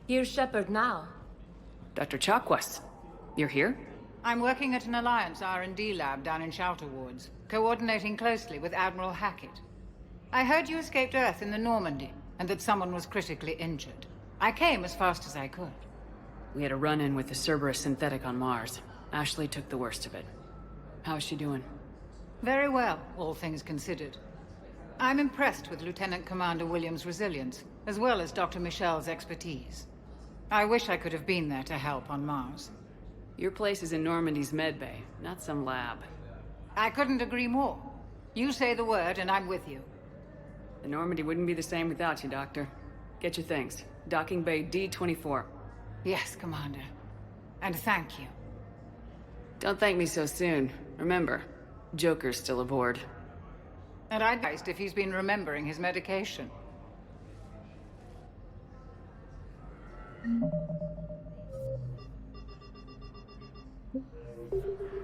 Here's Shepard now. Dr. Chakwas, you're here? I'm working at an Alliance R&D lab down in Shelter Wards, coordinating closely with Admiral Hackett. I heard you escaped Earth in the Normandy, and that someone was critically injured. I came as fast as I could. We had a run-in with the Cerberus synthetic on Mars. Ashley took the worst of it. How is she doing? Very well, all things considered. I'm impressed with Lieutenant Commander Williams' resilience, as well as Dr. Michel's expertise. I wish I could have been there to help on Mars. Your place is in Normandy's medbay, not some lab. I couldn't agree more. You say the word and I'm with you. The Normandy wouldn't be the same without you, Doctor. Get your things. Docking Bay D-24. Yes, Commander. And thank you. Don't thank me so soon. Remember, Joker's still aboard. And I'd asked if he's been remembering his medication.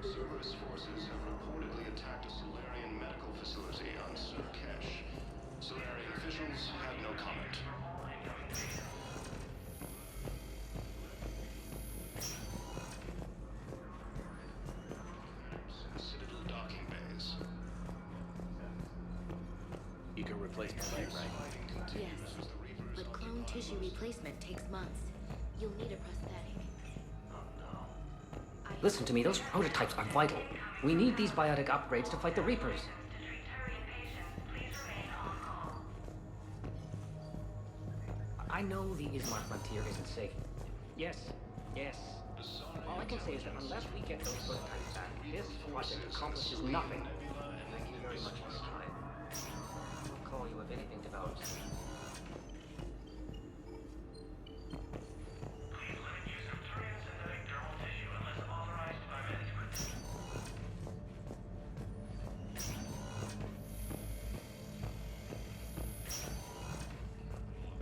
Cerberus forces have reportedly attacked a Solarian medical facility on Surkesh. Solarian officials have no comment. Citadel docking bays. You can replace the leg, right? Yes, but clone tissue replacement takes months. You'll need a prosthetic. Listen to me, those prototypes are vital. We need these biotic upgrades to fight the Reapers. I know the Ismar frontier isn't safe. Yes, yes. All I can say is that unless we get those prototypes back, this project accomplishes nothing. Thank you very much for your time. I'll call you if anything develops.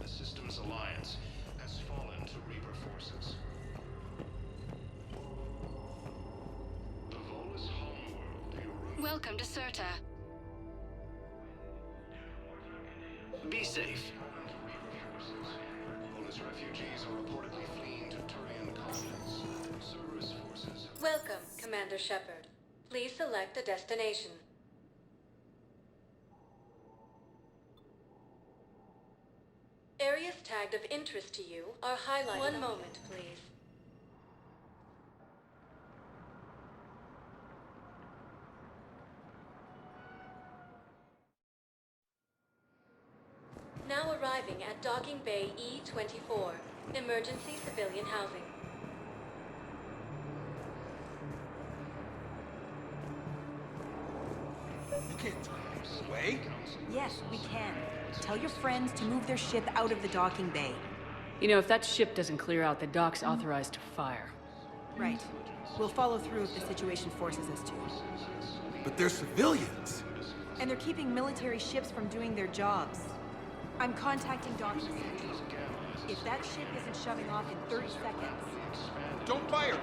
The Systems Alliance has fallen to Reaper forces. The Volus homeworld. Welcome to Serta. Be safe. Volus refugees are reportedly fleeing to Turian colonies. Cerberus forces have... Welcome, Commander Shepard. Please select a destination. Areas tagged of interest to you are highlighted. One moment, please. Now arriving at Docking Bay E-24, emergency civilian housing. You can't take this away. Yes, we can. Tell your friends to move their ship out of the docking bay. You know, if that ship doesn't clear out, the dock's authorized to fire. Right. We'll follow through if the situation forces us to. But they're civilians. And they're keeping military ships from doing their jobs. I'm contacting Docking Central. If that ship isn't shoving off in 30 seconds... Don't fire!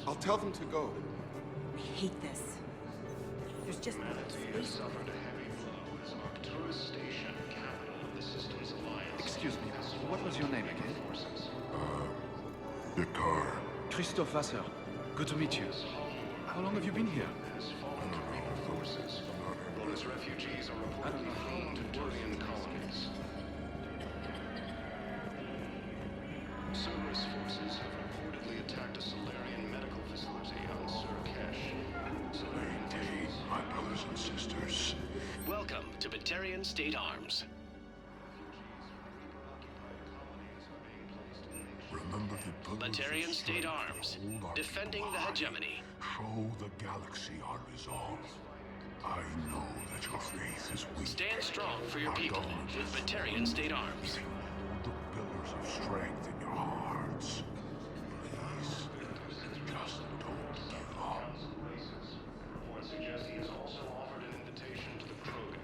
I'll tell them to go. I hate this. There's just no space. Excuse me, what was your name again? Picard. Christophe Vasseur. Good to meet you. How long have you been here? Volus refugees are reportedly fleeing to Turian colonies. Cerberus forces have reportedly attacked a Solarian medical facility on Surkesh. Maintain, my brothers and sisters. Welcome to Batarian State Arms. Remember the pillars Batarian of State strength Arms, hold our defending people the high. hegemony. Show the galaxy our resolve. I know that your faith is weak. Stand strong for your Our people government with is Batarian State Arms. Hold the pillars of strength in your hearts. Please, just don't give up. Reports suggest he has also offered an invitation to the Krogan.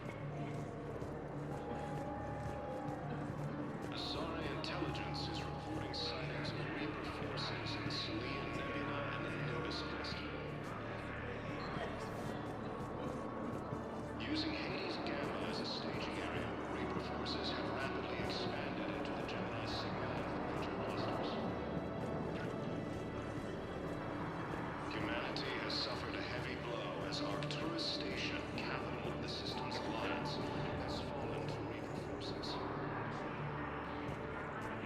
Asari intelligence is reporting sightings of Reaper forces in the Selene Nebula and the Nodus cluster. Using Hades Gamma as a staging area, Reaper forces have rapidly expanded into the Gemini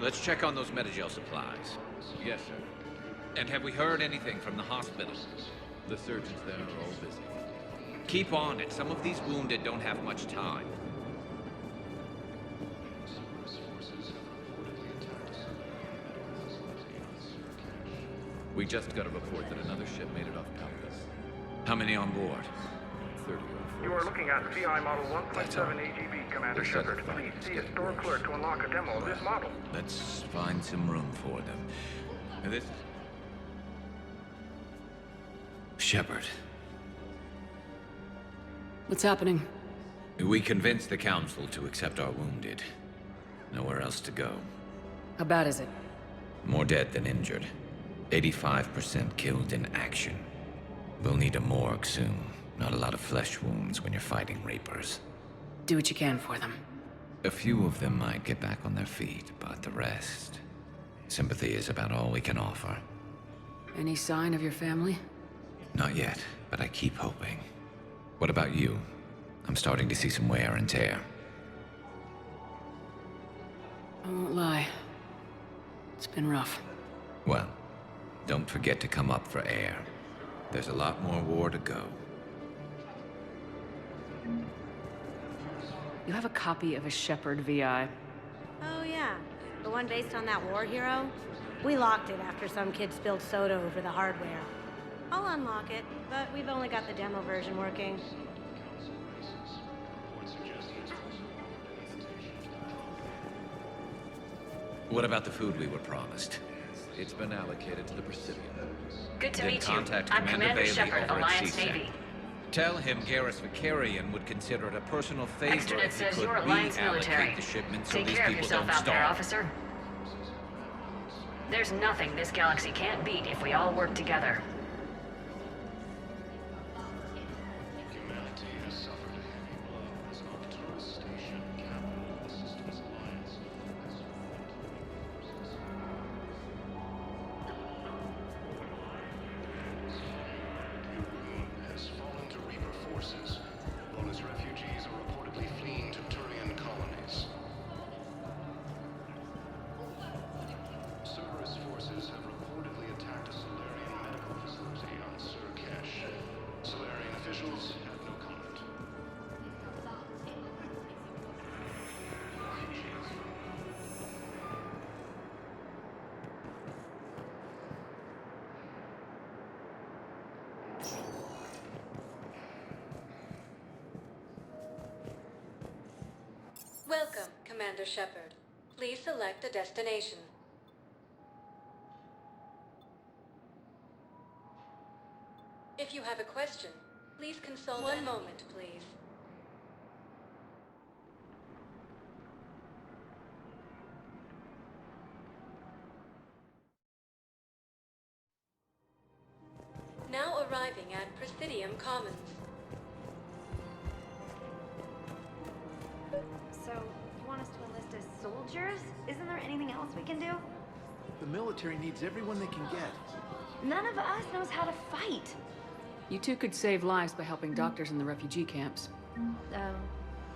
Let's check on those Metagel supplies. Yes, sir. And have we heard anything from the hospital? The surgeons there are all busy. Keep on it. Some of these wounded don't have much time. We just got a report that another ship made it off Palpas. How many on board? 30 You are looking at CI Model 1.7 AGB, Commander Shepard. Please see a store clerk to unlock a demo of this model. Let's find some room for them. And this... Shepard. What's happening? We convinced the Council to accept our wounded. Nowhere else to go. How bad is it? More dead than injured. 85% killed in action. We'll need a morgue soon. Not a lot of flesh wounds when you're fighting Reapers. Do what you can for them. A few of them might get back on their feet, but the rest... Sympathy is about all we can offer. Any sign of your family? Not yet, but I keep hoping. What about you? I'm starting to see some wear and tear. I won't lie. It's been rough. Well, don't forget to come up for air. There's a lot more war to go. You have a copy of a Shepard VI. Oh yeah, the one based on that war hero? We locked it after some kid spilled soda over the hardware. I'll unlock it, but we've only got the demo version working. What about the food we were promised? It's been allocated to the Presidium. Good to Then meet you. contact I'm Commander Commander Bailey Shepard, over at Alliance CSEC. Navy. Tell him Garrus Vicarian would consider it a personal favor Extranet if he says could you're Alliance military. reallocate the shipment so Take these care of people yourself don't out there, starve. officer. There's nothing this galaxy can't beat if we all work together. Humanity has suffered a heavy blow as Arcturus Station, capital of the Systems Alliance, has fallen to Reaper forces, while his refugees are reportedly fleeing to Turian colonies. Cerberus forces have reportedly attacked a Solarian medical facility on Surkesh. Solarian officials have no comment. Welcome, Commander Shepard. Please select a destination. If you have a question, please consult. One moment, please. Now arriving at Presidium Commons. So, you want us to enlist as soldiers? Isn't there anything else we can do? The military needs everyone they can get. None of us knows how to fight. You two could save lives by helping doctors in the refugee camps. Oh,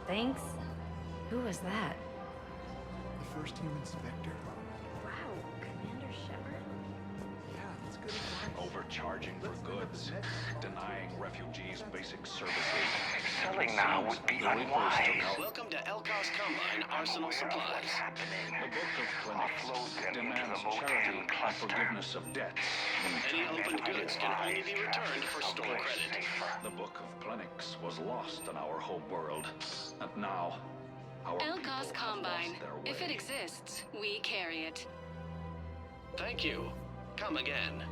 thanks. Who was that? The first human Spectre? Wow, Commander Shepard? Yeah, that's good advice. Overcharging for goods, denying refugees basic services. Selling now would be unwise. Welcome to Elkos Combine Arsenal Supplies. The Book of Clinics demands charity and forgiveness of debts. Any opened goods can only be returned for store credit. The Book of Clinics was lost in our home world, and now our Elkos people have Combine. lost their way. If it exists, we carry it. Thank you. Come again.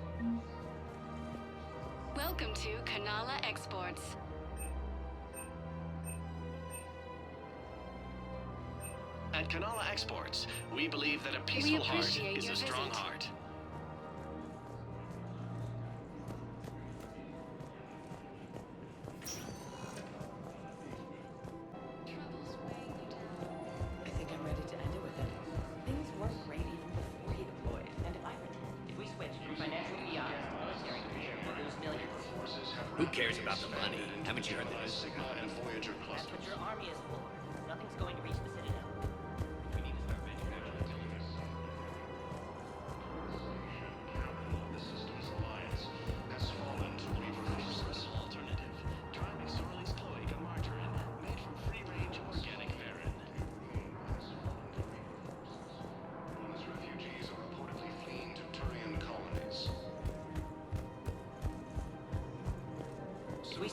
Welcome to Kanala Exports. At Kanala Exports, we believe that a peaceful heart appreciate is your a strong visit. heart. I think I'm ready to end it with him. Things weren't great even before he deployed. And if we switch from financial VI to military career, we'll lose millions. Who cares about the money? Haven't you heard the news? Sigma and Voyager That's clusters. what your army is for. Nothing's going to reach the Citadel. We need to start manufacturing.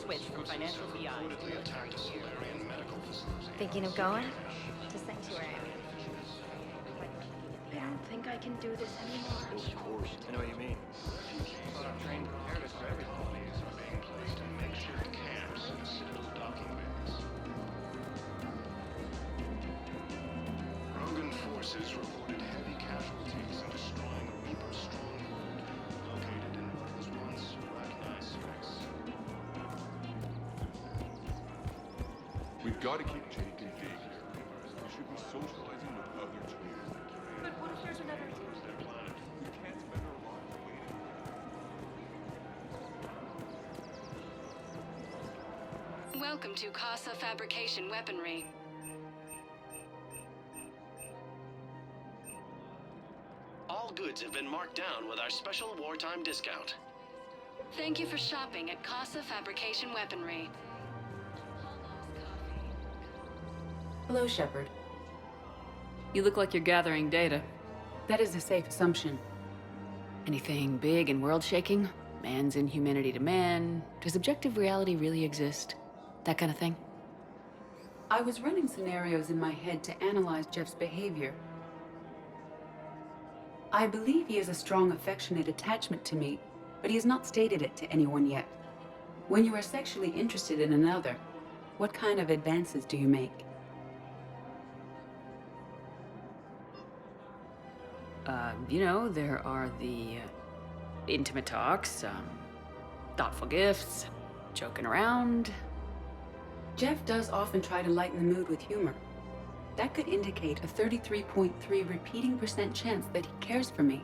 switch from financial VI to military career. Thinking of going? To Sanctuary. I don't think I can do this anymore. Of course. I know what you mean. Thought our trained prepared us for everything. Bodies are being placed in makeshift camps in the Citadel docking bays. Rogan forces reported heavy casualties in destroying a Reaper stronghold located in what was once Rachni Sphex. We've got to keep Jake in daycare. We should be socializing with other children. But what if there's another team? We can't spend our lives waiting. Welcome to Casa Fabrication Weaponry. All goods have been marked down with our special wartime discount. Thank you for shopping at Casa Fabrication Weaponry. Hello, Shepard. You look like you're gathering data. That is a safe assumption. Anything big and world-shaking? Man's inhumanity to man? Does objective reality really exist? That kind of thing? I was running scenarios in my head to analyze Jeff's behavior. I believe he has a strong affectionate attachment to me, but he has not stated it to anyone yet. When you are sexually interested in another, what kind of advances do you make? There are the intimate talks, thoughtful gifts, joking around. Jeff does often try to lighten the mood with humor. That could indicate a 33.3 repeating % chance that he cares for me,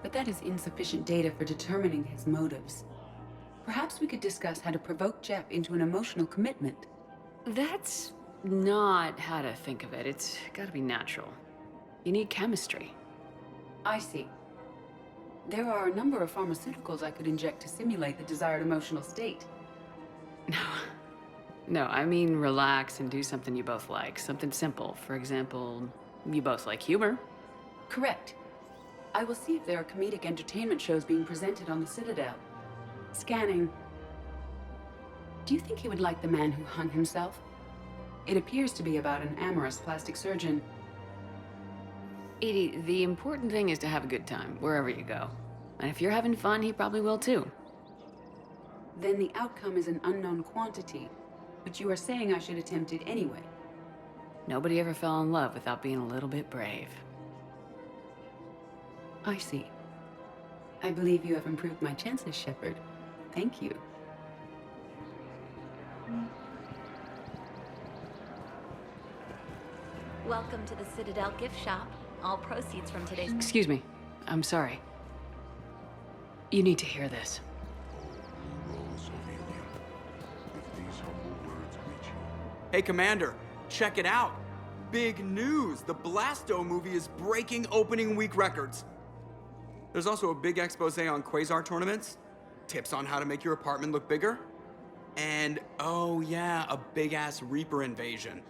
but that is insufficient data for determining his motives. Perhaps we could discuss how to provoke Jeff into an emotional commitment. That's not how to think of it. It's gotta be natural. You need chemistry. I see. There are a number of pharmaceuticals I could inject to simulate the desired emotional state. No, I mean relax and do something you both like. Something simple. For example, you both like humor. Correct. I will see if there are comedic entertainment shows being presented on the Citadel. Scanning. Do you think he would like The Man Who Hung Himself? It appears to be about an amorous plastic surgeon. Edie, the important thing is to have a good time, wherever you go. And if you're having fun, he probably will too. Then the outcome is an unknown quantity, but you are saying I should attempt it anyway. Nobody ever fell in love without being a little bit brave. I see. I believe you have improved my chances, Shepard. Thank you. Welcome to the Citadel gift shop. All proceeds from today's... Excuse me. I'm sorry. You need to hear this. Hey, Commander, check it out. Big news! The Blasto movie is breaking opening week records. There's also a big expose on quasar tournaments, tips on how to make your apartment look bigger, and, oh yeah, a big-ass Reaper invasion.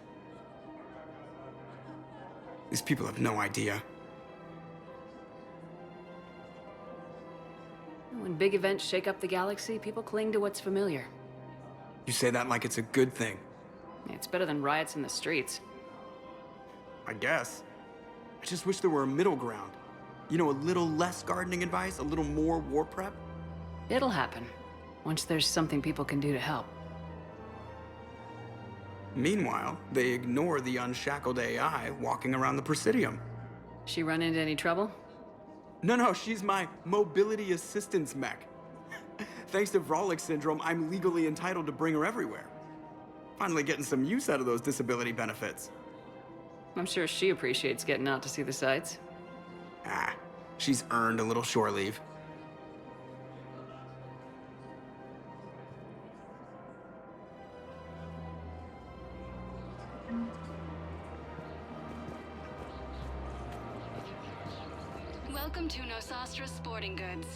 These people have no idea. When big events shake up the galaxy, people cling to what's familiar. You say that like it's a good thing. It's better than riots in the streets. I guess. I just wish there were a middle ground. You know, a little less gardening advice, a little more war prep. It'll happen, once there's something people can do to help. Meanwhile, they ignore the unshackled AI walking around the Presidium. She run into any trouble? No, she's my mobility assistance mech. Thanks to Vrolic syndrome, I'm legally entitled to bring her everywhere. Finally getting some use out of those disability benefits. I'm sure she appreciates getting out to see the sights. She's earned a little shore leave. Welcome to Nosastra Sporting Goods.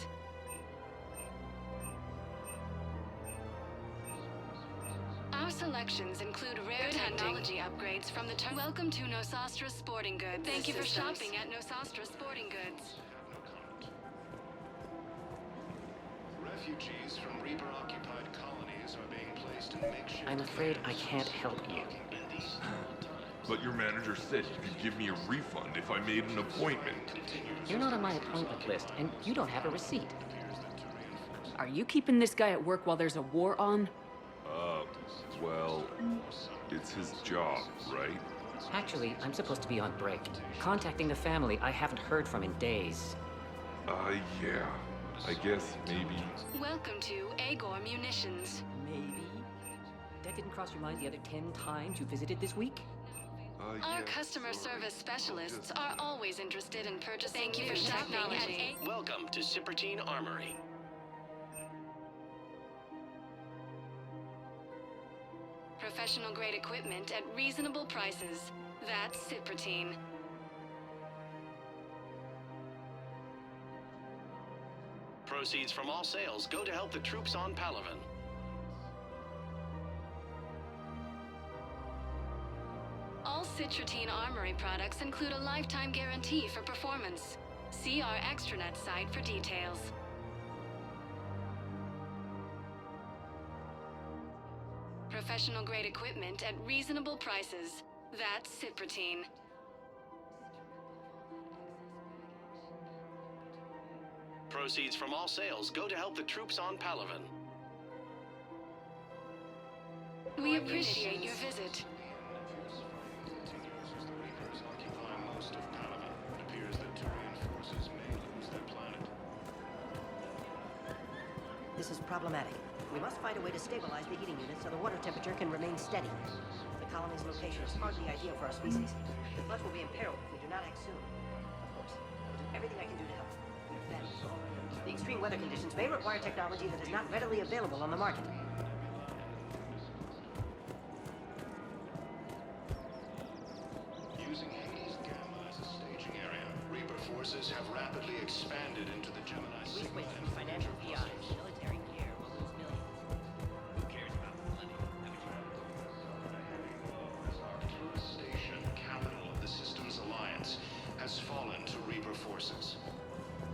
Our selections include rare technology upgrades from the Welcome to Nosastra Sporting Goods. Thank you for shopping at Nosastra Sporting Goods. Refugees from Reaper-occupied colonies are being placed in makeshift... I'm afraid I can't help you. But your manager said you could give me a refund if I made an appointment. You're not on my appointment list, and you don't have a receipt. Are you keeping this guy at work while there's a war on? Well, it's his job, right? Actually, I'm supposed to be on break. Contacting the family I haven't heard from in days. Yeah. I guess maybe... Welcome to Agor Munitions. Maybe? That didn't cross your mind the other 10 times you visited this week? Our customer service specialists are always interested in purchasing. Thank you for shopping at Welcome to Sippertine Armory. Professional grade equipment at reasonable prices. That's Sippertine. Proceeds from all sales go to help the troops on Palaven. All Sippertine Armory products include a lifetime guarantee for performance. See our extranet site for details. Professional grade equipment at reasonable prices. That's Sippertine. Proceeds from all sales go to help the troops on Palaven. We appreciate your visit. Most of Palaven. It appears that Turian forces may lose their planet. This is problematic. We must find a way to stabilize the heating unit so the water temperature can remain steady. The colony's location is hardly ideal for our species. The floods will be imperiled if we do not act soon. Of course, I'll do everything I can do to help. We are family. The extreme weather conditions may require technology that is not readily available on the market. Using Hades Gamma as a staging area, Reaper forces have rapidly expanded into the Gemini Sigma and financial VI, military gear will lose millions. Who cares about the money? Arcturus Station, capital of the Systems Alliance, has fallen to Reaper forces.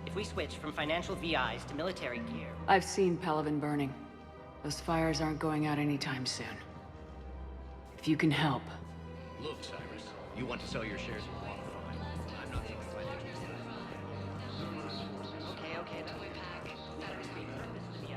If we switch from financial VIs to military gear... I've seen Palaven burning. Those fires aren't going out anytime soon. If you can help. Look, Cyrus, you want to sell your shares in Qualify. I'm not from the financial side. Okay, then we pack. That'll be repurposed to VIs.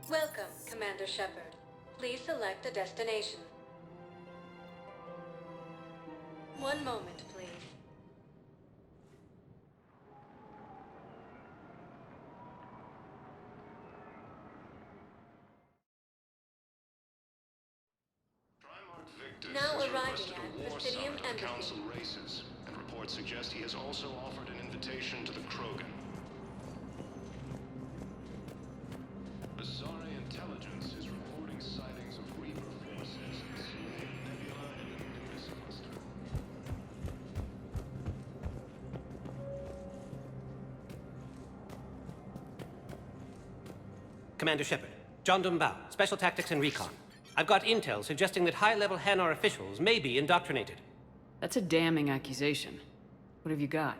Welcome, Commander Shepard. Please select a destination. One moment, please. Victus Now has arriving requested at a war Presidium summit of Embassy. Council races, and reports suggest he has also offered an invitation to the Krogan. Asari intelligence is reporting sightings of Reaper forces in Sulayan Nebula and the Nubis cluster. Commander Shepard, John Dumbao, Special Tactics and Recon. I've got intel suggesting that high-level Hanar officials may be indoctrinated. That's a damning accusation. What have you got?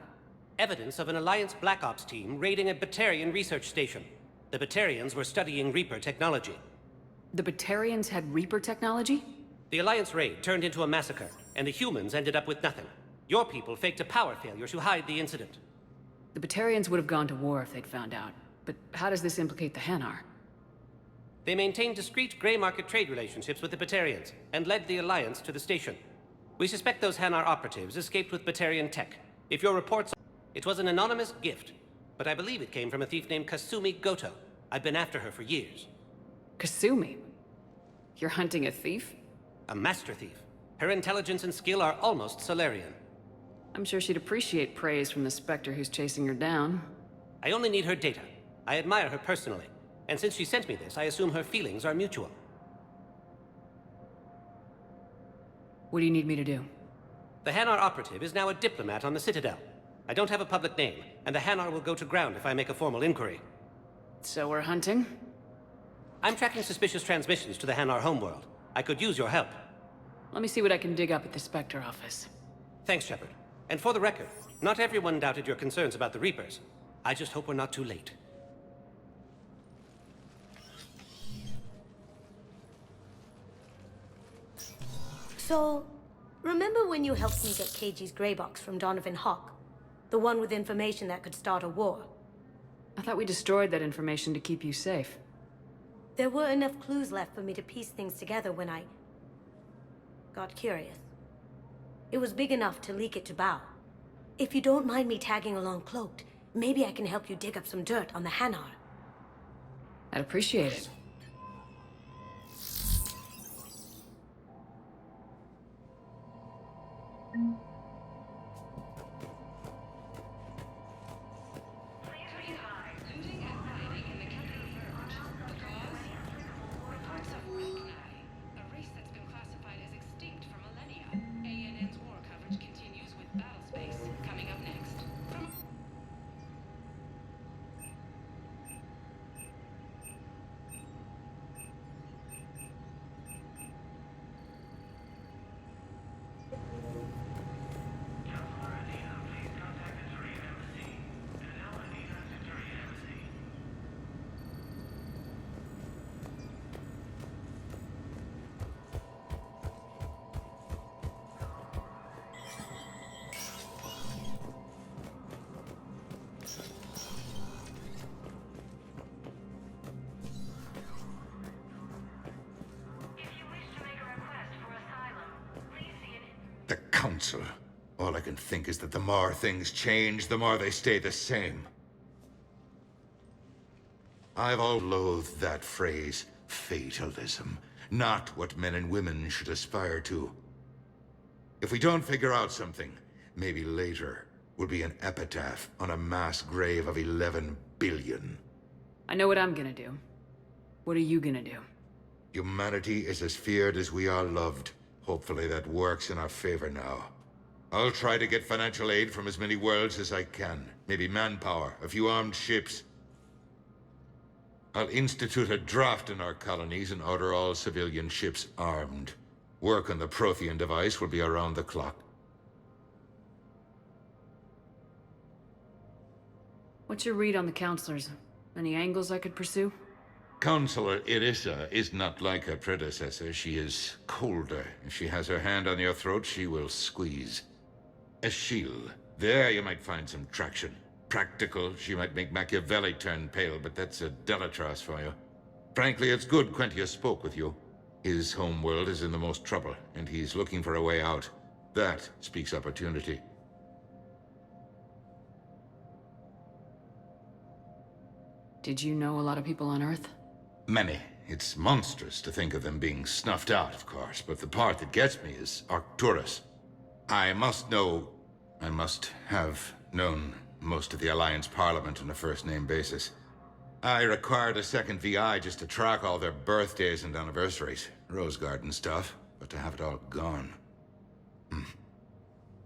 Evidence of an Alliance Black Ops team raiding a Batarian research station. The Batarians were studying Reaper technology. The Batarians had Reaper technology? The Alliance raid turned into a massacre, and the humans ended up with nothing. Your people faked a power failure to hide the incident. The Batarians would have gone to war if they'd found out. But how does this implicate the Hanar? They maintained discreet gray market trade relationships with the Batarians, and led the Alliance to the station. We suspect those Hanar operatives escaped with Batarian tech. If your reports... It was an anonymous gift, but I believe it came from a thief named Kasumi Goto. I've been after her for years. Kasumi? You're hunting a thief? A master thief. Her intelligence and skill are almost Solarian. I'm sure she'd appreciate praise from the Spectre who's chasing her down. I only need her data. I admire her personally. And since she sent me this, I assume her feelings are mutual. What do you need me to do? The Hanar operative is now a diplomat on the Citadel. I don't have a public name, and the Hanar will go to ground if I make a formal inquiry. So we're hunting? I'm tracking suspicious transmissions to the Hanar homeworld. I could use your help. Let me see what I can dig up at the Spectre office. Thanks, Shepard. And for the record, not everyone doubted your concerns about the Reapers. I just hope we're not too late. So, remember when you helped me get KG's gray box from Donovan Hawk? The one with information that could start a war? I thought we destroyed that information to keep you safe. There were enough clues left for me to piece things together when I got curious. It was big enough to leak it to Bao. If you don't mind me tagging along cloaked, maybe I can help you dig up some dirt on the Hanar. I'd appreciate it. The Council. All I can think is that the more things change, the more they stay the same. I've always loathed that phrase, fatalism. Not what men and women should aspire to. If we don't figure out something, maybe later will be an epitaph on a mass grave of 11 billion. I know what I'm gonna do. What are you gonna do? Humanity is as feared as we are loved. Hopefully that works in our favor now. I'll try to get financial aid from as many worlds as I can. Maybe manpower, a few armed ships. I'll institute a draft in our colonies and order all civilian ships armed. Work on the Prothean device will be around the clock. What's your read on the counselors? Any angles I could pursue? Counselor Irissa is not like her predecessor. She is colder. If she has her hand on your throat, she will squeeze. Eschil. There you might find some traction. Practical, she might make Machiavelli turn pale, but that's a Delatras for you. Frankly, it's good Quentius spoke with you. His homeworld is in the most trouble, and he's looking for a way out. That speaks opportunity. Did you know a lot of people on Earth? Many. It's monstrous to think of them being snuffed out, of course, but the part that gets me is Arcturus. I must have known most of the Alliance Parliament on a first-name basis. I required a second VI just to track all their birthdays and anniversaries. Rose Garden stuff, but to have it all gone.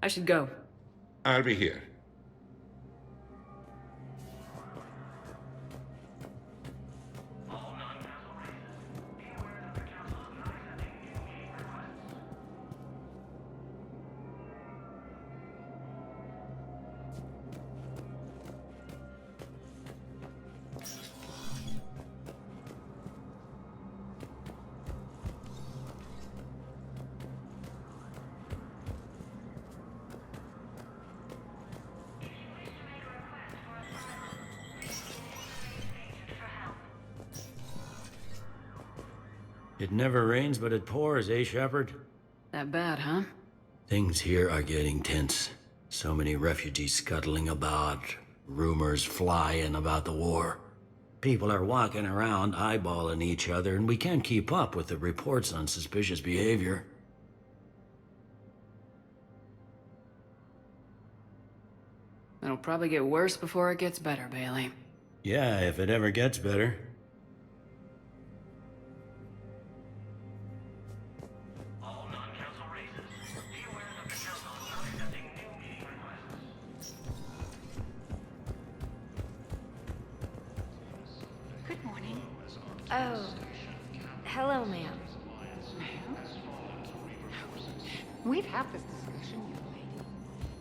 I should go. I'll be here. It never rains, but it pours, eh, Shepard? That bad, huh? Things here are getting tense. So many refugees scuttling about, rumors flying about the war. People are walking around eyeballing each other, and we can't keep up with the reports on suspicious behavior. It'll probably get worse before it gets better, Bailey. Yeah, if it ever gets better. Good morning. Oh, hello, ma'am. We've had this discussion, you lady.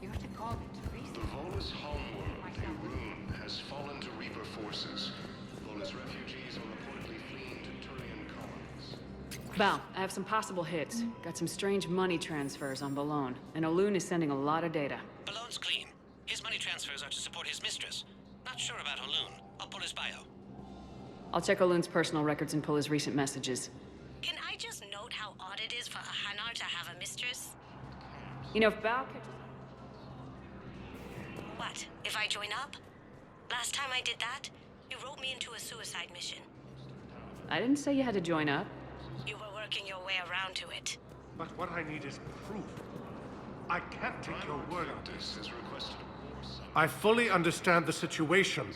You have to call me Teresa. The Volus homeworld, Rune, has fallen to Reaper forces. Volus refugees are reportedly fleeing to Turian colonies. Val, I have some possible hits. Got some strange money transfers on Balone, and Olun is sending a lot of data. Balone's clean. His money transfers are to support his mistress. Not sure about Olun. I'll pull his bio. I'll check Olun's personal records and pull his recent messages. Can I just note how odd it is for a Hanar to have a mistress? You know, if Val catches... What, if I join up? Last time I did that, you wrote me into a suicide mission. I didn't say you had to join up. You were working your way around to it. But what I need is proof. I can't take your word on this. I fully understand the situation.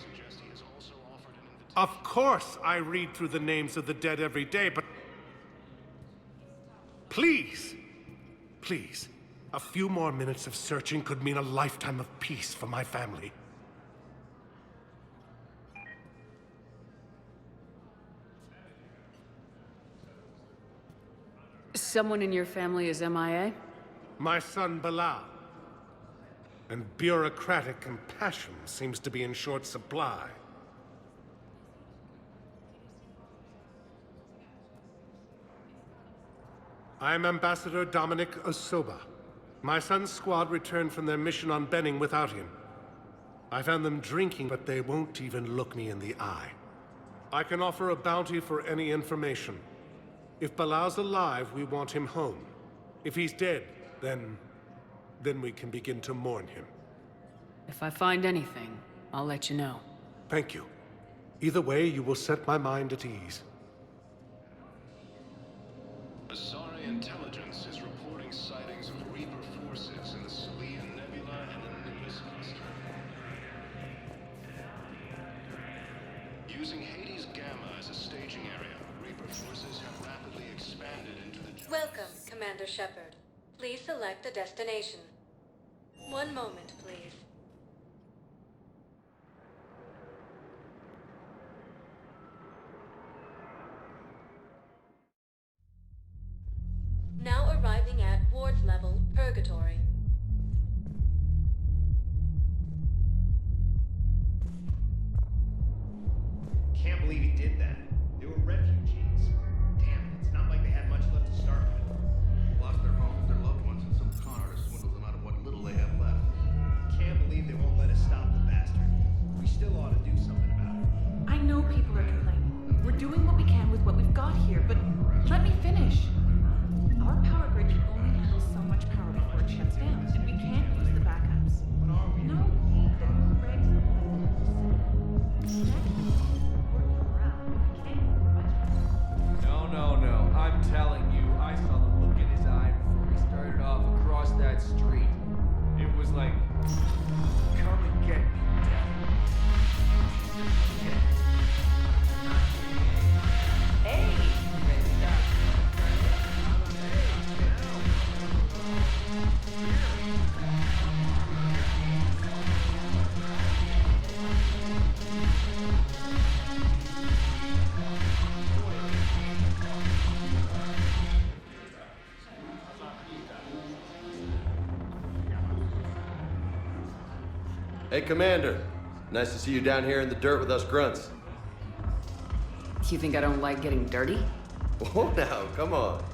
Of course I read through the names of the dead every day, but... Please, please, a few more minutes of searching could mean a lifetime of peace for my family. Someone in your family is MIA? My son, Bilal. And bureaucratic compassion seems to be in short supply. I am Ambassador Dominic Osoba. My son's squad returned from their mission on Benning without him. I found them drinking, but they won't even look me in the eye. I can offer a bounty for any information. If Bilal's alive, we want him home. If he's dead, then we can begin to mourn him. If I find anything, I'll let you know. Thank you. Either way, you will set my mind at ease. Asari intelligence is reporting sightings of Reaper forces in the Salian Nebula and the Nimbus cluster. Using Hades Gamma as a staging area, Reaper forces have rapidly expanded into the... Welcome, Commander Shepard. Please select a destination. One moment, please. Now arriving at Ward's level, Purgatory. Can't believe he did that. They were refugees. Damn, it's not like they had much left to start with. Lost their homes, their loved ones, and some con artist swindled them out of what little they have left. Can't believe they won't let us stop the bastard. We still ought to do something about it. I know people are complaining. We're doing what we can with what we've got here, but let me finish. Our power grid can only handle so much power before it shuts down, and we can't use the backups. No, the new regs No. I'm telling you, I saw the look in his eye before we started off across that street. It was like, come and get me, Hey! Hey, Commander. Nice to see you down here in the dirt with us grunts. You think I don't like getting dirty? Oh, now, come on.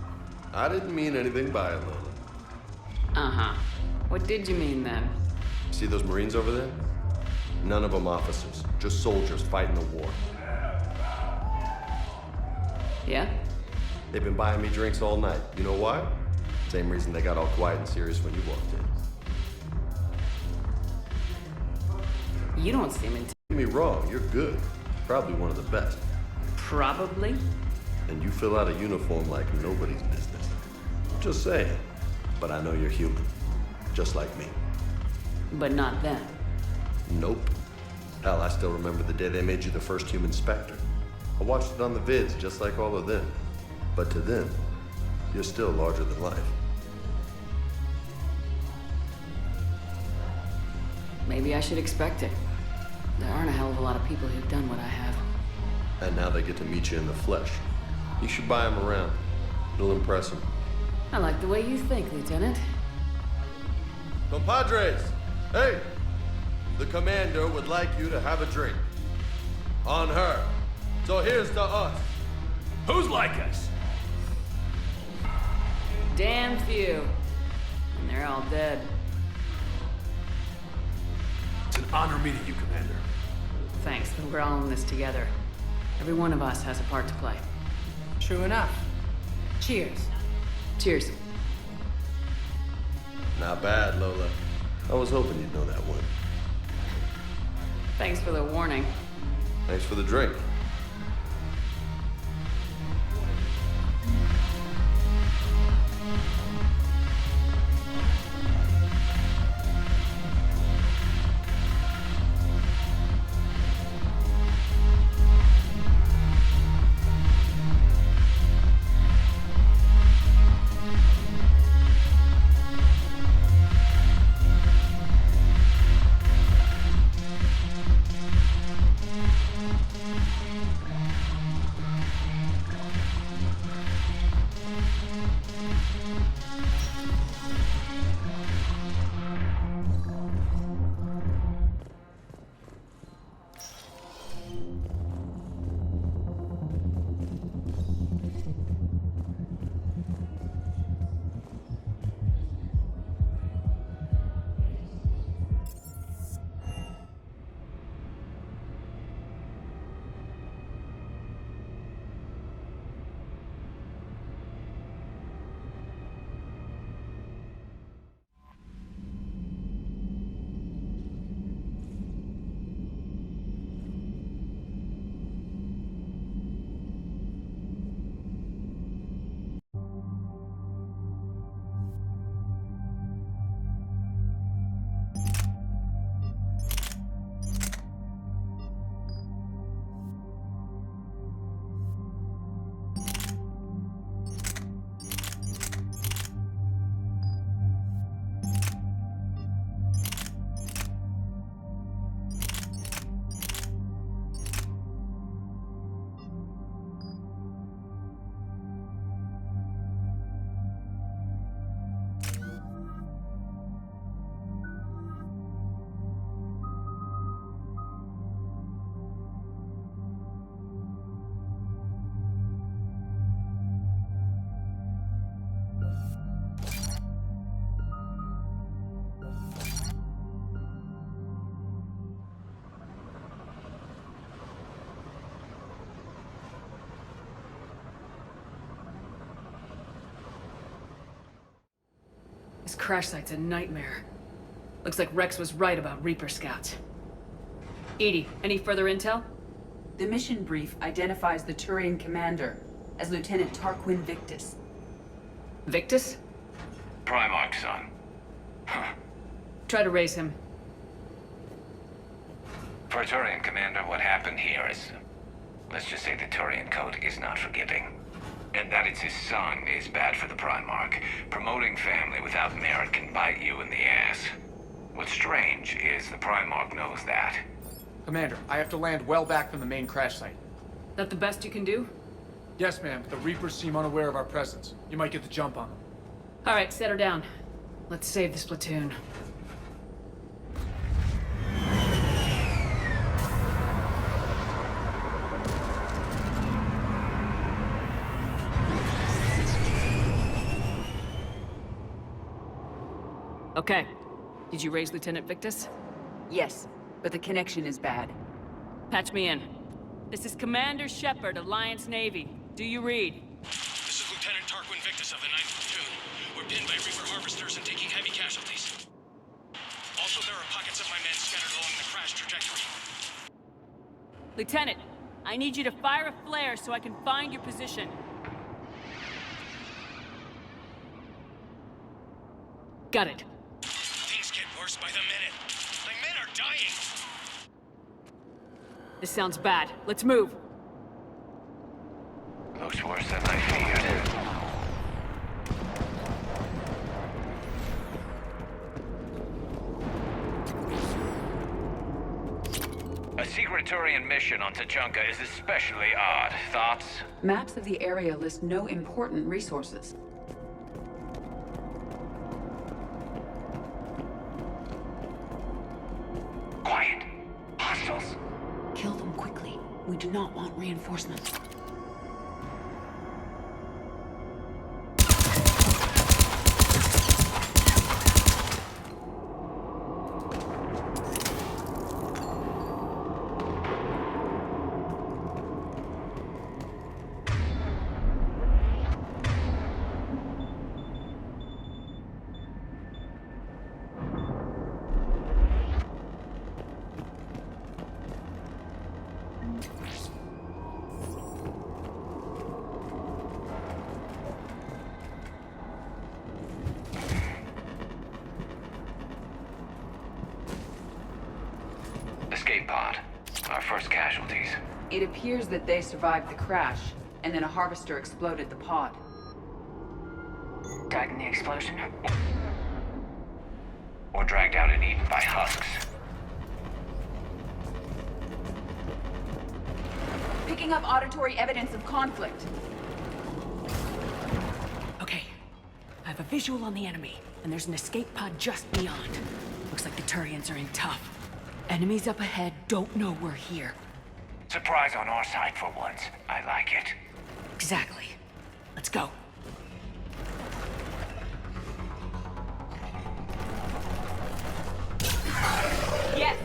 I didn't mean anything by it, Lola. Uh-huh. What did you mean then? See those Marines over there? None of them officers, just soldiers fighting the war. Yeah? They've been buying me drinks all night. You know why? Same reason they got all quiet and serious when you walked in. You don't seem into... Don't get me wrong, you're good. Probably one of the best. Probably? And you fill out a uniform like nobody's business. Just saying. But I know you're human. Just like me. But not them. Nope. Hell, I still remember the day they made you the first human Spectre. I watched it on the vids, just like all of them. But to them, you're still larger than life. Maybe I should expect it. There aren't a hell of a lot of people who've done what I have. And now they get to meet you in the flesh. You should buy them around. It'll impress them. I like the way you think, Lieutenant. Compadres, hey! The commander would like you to have a drink. On her. So here's to us. Who's like us? Damn few. And they're all dead. It's an honor meeting you, Commander. Thanks, but we're all in this together. Every one of us has a part to play. True enough. Cheers. Cheers. Not bad, Lola. I was hoping you'd know that one. Thanks for the warning. Thanks for the drink. This crash site's a nightmare. Looks like Rex was right about Reaper scouts. Edie, any further intel? The mission brief identifies the Turian commander as Lieutenant Tarquin Victus. Victus? Primarch, son. Try to raise him. For a Turian commander, what happened here is... let's just say the Turian code is not forgiving. And that it's his son is bad for the Primarch. Promoting family without merit can bite you in the ass. What's strange is the Primarch knows that. Commander, I have to land well back from the main crash site. That the best you can do? Yes, ma'am, but the Reapers seem unaware of our presence. You might get the jump on them. All right, set her down. Let's save this platoon. Okay. Did you raise Lieutenant Victus? Yes, but the connection is bad. Patch me in. This is Commander Shepard, Alliance Navy. Do you read? This is Lieutenant Tarquin Victus of the 9th Platoon. We're pinned by Reaper harvesters and taking heavy casualties. Also, there are pockets of my men scattered along the crash trajectory. Lieutenant, I need you to fire a flare so I can find your position. Got it. Things get worse by the minute. My men are dying! This sounds bad. Let's move. Looks worse than I feared. A secret Turian mission on Tachanka is especially odd. Thoughts? Maps of the area list no important resources. We do not want reinforcements. Escape pod. Our first casualties. It appears that they survived the crash, and then a harvester exploded the pod. Died in the explosion? Or dragged out and eaten by husks. Picking up auditory evidence of conflict. Okay. I have a visual on the enemy, and there's an escape pod just beyond. Looks like the Turians are in tough. Enemies up ahead don't know we're here. Surprise on our side for once. I like it. Exactly. Let's go. Yes!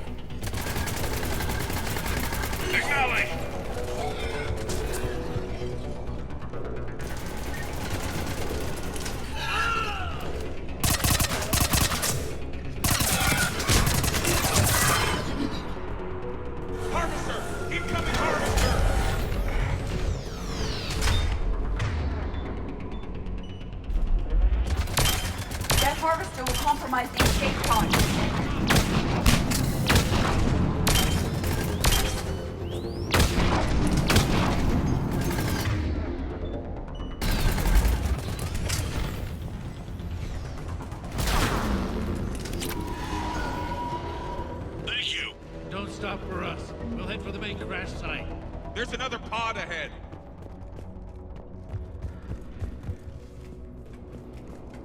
Acknowledge! Harvester! Incoming harvester! That harvester will compromise the escape pod. Thank you. Don't stop for us. We'll head for the main crash site. There's another pod ahead.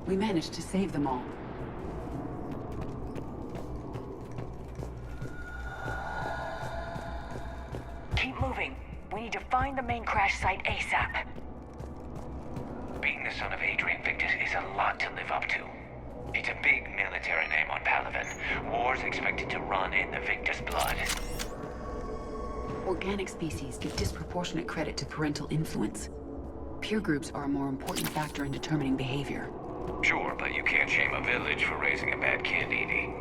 We managed to save them all. Keep moving. We need to find the main crash site ASAP. Being the son of Adrian Victus is a lot to live up to. It's a big military name on Palaven. War's expected to run in the Victus blood. Organic species give disproportionate credit to parental influence. Peer groups are a more important factor in determining behavior. Sure, but you can't shame a village for raising a bad kid, Edie.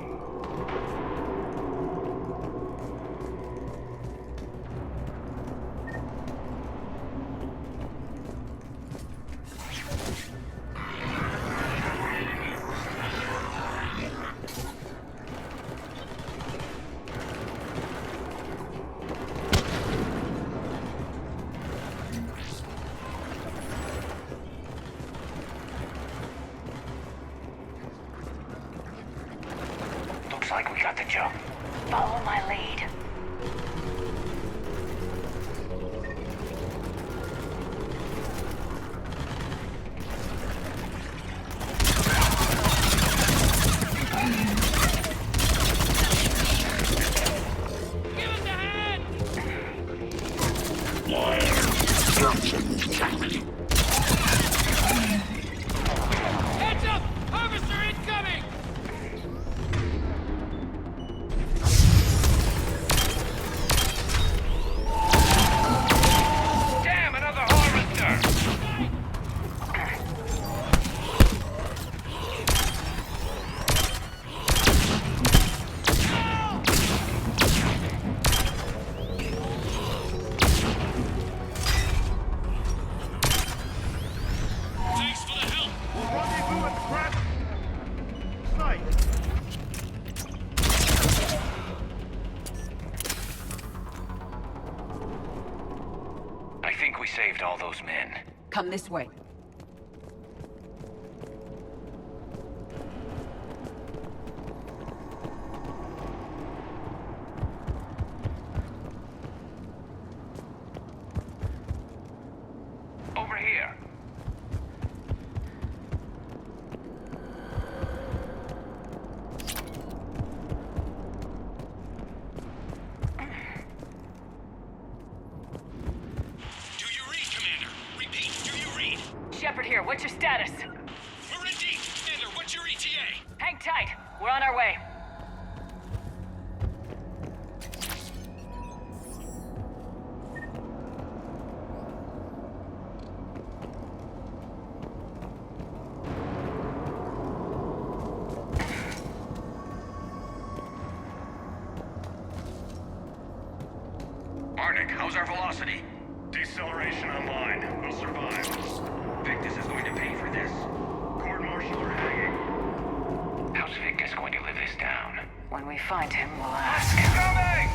Looks like we got the jump. Follow my lead. Heads up! Harvester incoming! Damn, another harvester! Thanks for the help! Rendezvous at the crash site. I think we saved all those men. Come this way. Over here. What's your status? We're in deep. Commander, what's your ETA? Hang tight. We're on our way. Arctic, how's our velocity? Deceleration online. We'll survive. Victus is going to pay for this. Court-martial are hanging. How's Victus going to live this down? When we find him, we'll ask. Coming!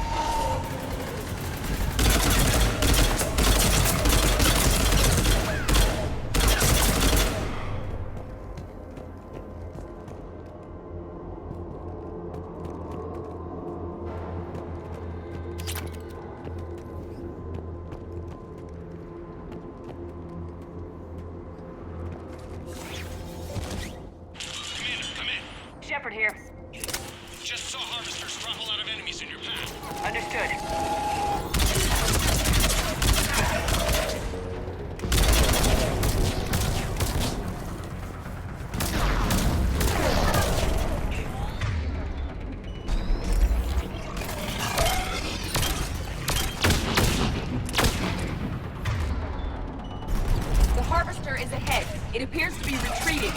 Shepard here. Just saw harvesters drop a lot of enemies in your path. Understood. The harvester is ahead. It appears to be retreating.